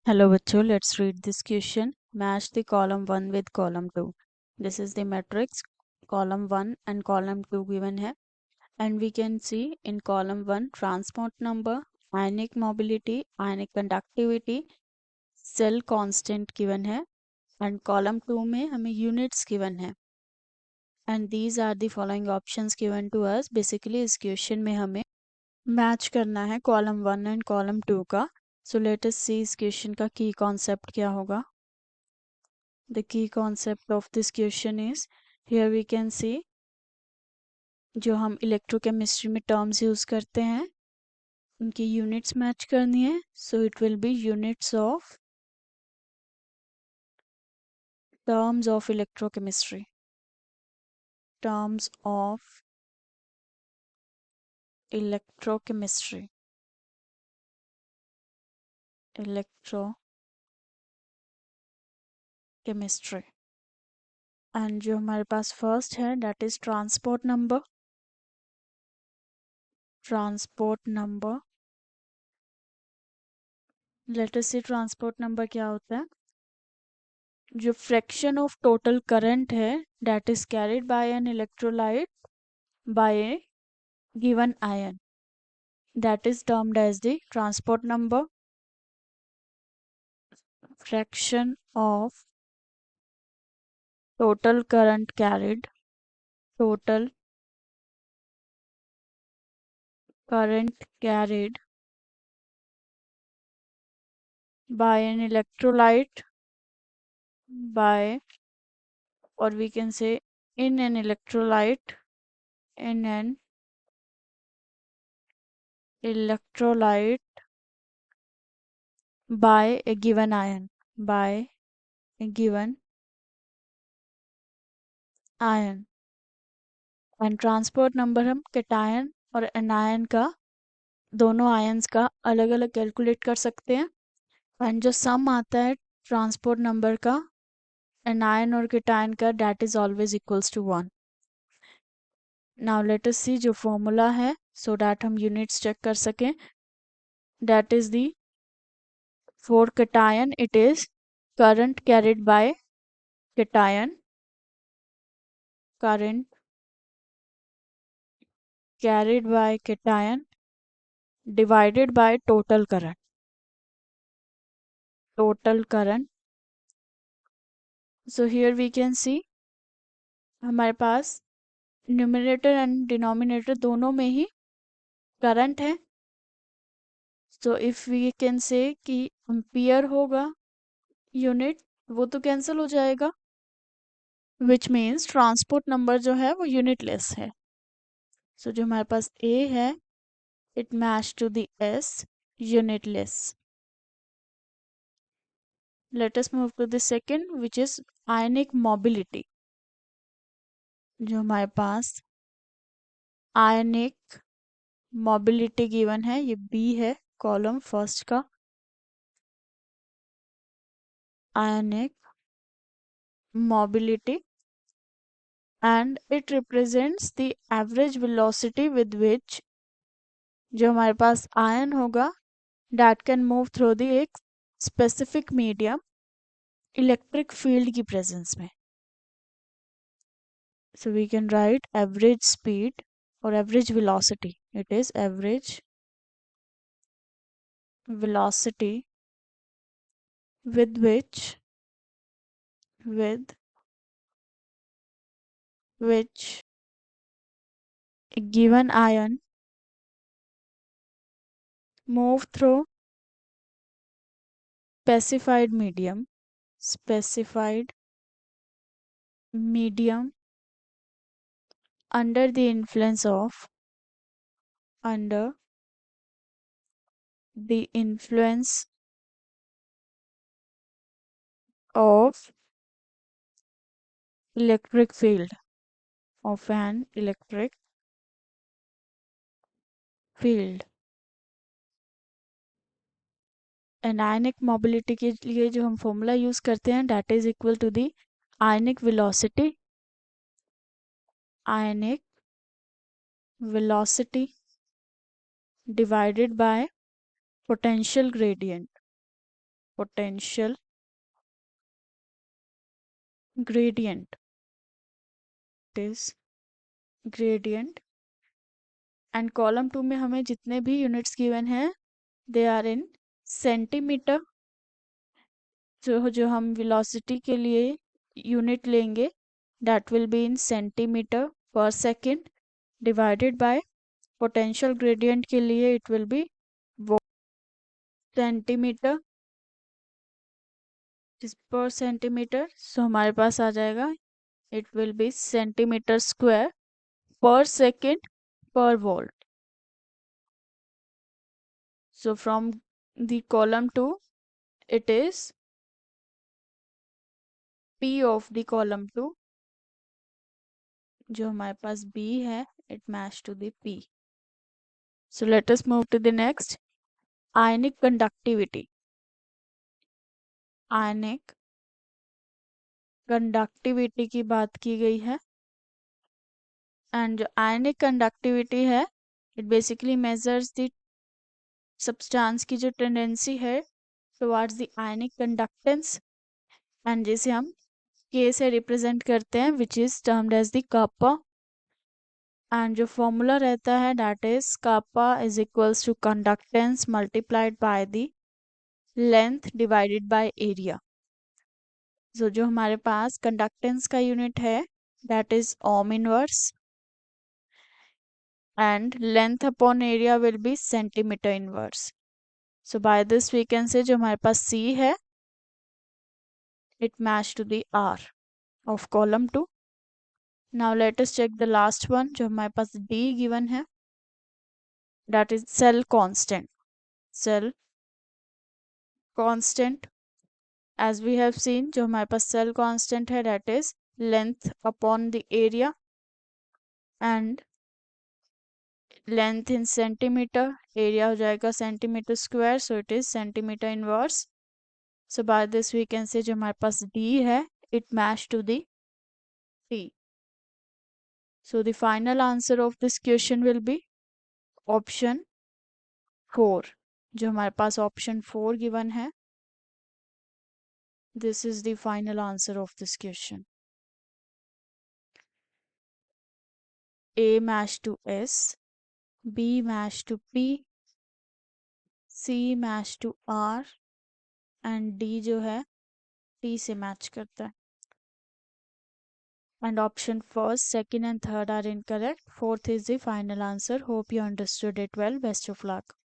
Hello बच्चों, let's read this question. Match the column 1 with column 2. This is the matrix. Column 1 and column 2 given है. And we can see in column 1 transport number, ionic mobility, ionic conductivity, cell constant given है. And column 2 में हमें units given है. And these are the following options given to us. Basically इस question में हमें match करना है column 1 and column 2 का. सो लेट अस सी इस क्वेश्चन का की कॉन्सेप्ट क्या होगा. The key concept of this question is, here we can see जो हम इलेक्ट्रोकेमिस्ट्री में टर्म्स यूज करते हैं उनकी यूनिट्स मैच करनी है. So it will be units of terms of electrochemistry. Terms of electrochemistry. Electrochemistry. And जो हमारे पास फर्स्ट है that is transport number. Transport number. Let us see transport number क्या होता है. जो फ्रैक्शन ऑफ टोटल करंट है that is carried by an electrolyte by a given ion, that is termed as the transport number. Fraction of total current carried. Total current carried by an electrolyte by, or we can say in an electrolyte, in an electrolyte by a given ion, by a given ion. And transport number हम cation और anion का, दोनों ions का अलग अलग calculate कर सकते हैं. एंड जो सम आता है ट्रांसपोर्ट नंबर का एनायन और कैटायन का that is always equals to 1. Now let us see जो फॉर्मूला है सो दैट हम यूनिट्स चेक कर सकें. That is the for cation it is current carried by cation. Current carried by cation divided by total current. Total current. So here we can see हमारे पास numerator and denominator दोनों में ही current है. So if we can से कि ampere होगा unit, वो तो cancel हो जाएगा, विच मीन्स ट्रांसपोर्ट नंबर जो है वो यूनिटलेस है. सो जो हमारे पास ए है it match to the S, unitless. Let us move to the second which is ionic mobility. जो हमारे पास आयनिक मोबिलिटी गिवन है ये बी है कॉलम फर्स्ट का. आयनिक mobility and it represents the average velocity with which जो हमारे पास ion होगा that can move through the एक specific medium इलेक्ट्रिक फील्ड की प्रेजेंस में. So we can write average speed or average velocity. It is average velocity with which a given ion move through specified medium under the influence of under the influence of electric field of an electric field. Ionic mobility के लिए जो हम formula use करते हैं that is equal to the ionic velocity divided by potential gradient. potential gradient. It is gradient. And column 2 में हमें जितने भी यूनिट्स गिवन हैं दे आर इन सेंटीमीटर. जो हम वेलोसिटी के लिए यूनिट लेंगे that will be in centimetre per second divided by potential gradient के लिए it will be centimetre per centimetre. So हमारे पास आ जाएगा it will be centimetre square per second per volt. So from the column 2 it is P of the column 2 जो हमारे पास B है it match to the P. So let us move to the next. Ionic conductivity. Ionic conductivity की बात की गई है and जो ionic conductivity है it basically measures the substance की जो टेंडेंसी है towards the ionic conductance and जिसे हम K से रिप्रेजेंट करते हैं which is termed as the kappa. And जो फॉर्मूला रहता है that is kappa is equals to conductance multiplied by the length divided by area. So जो हमारे पास कंडक्टेंस का यूनिट है that is ohm inverse and length upon area will be centimeter inverse. So by this we can say जो हमारे पास C है it match to the R of column 2. Now let us check the last one जो हमारे पास D given है that is cell constant. Cell constant as we have seen जो हमारे पास cell constant है that is length upon the area and length in centimetre area हो जाएगा centimetre square so it is centimetre inverse. So by this we can say जो हमारे पास D है it match to the T. So the final answer of this question will be option 4. जो हमारे पास option 4 given है this is the final answer of this question. A match to S, B match to P, C match to R and D जो है T से match करता है. And option first, second and third are incorrect. Fourth is the final answer. Hope you understood it well. Best of luck.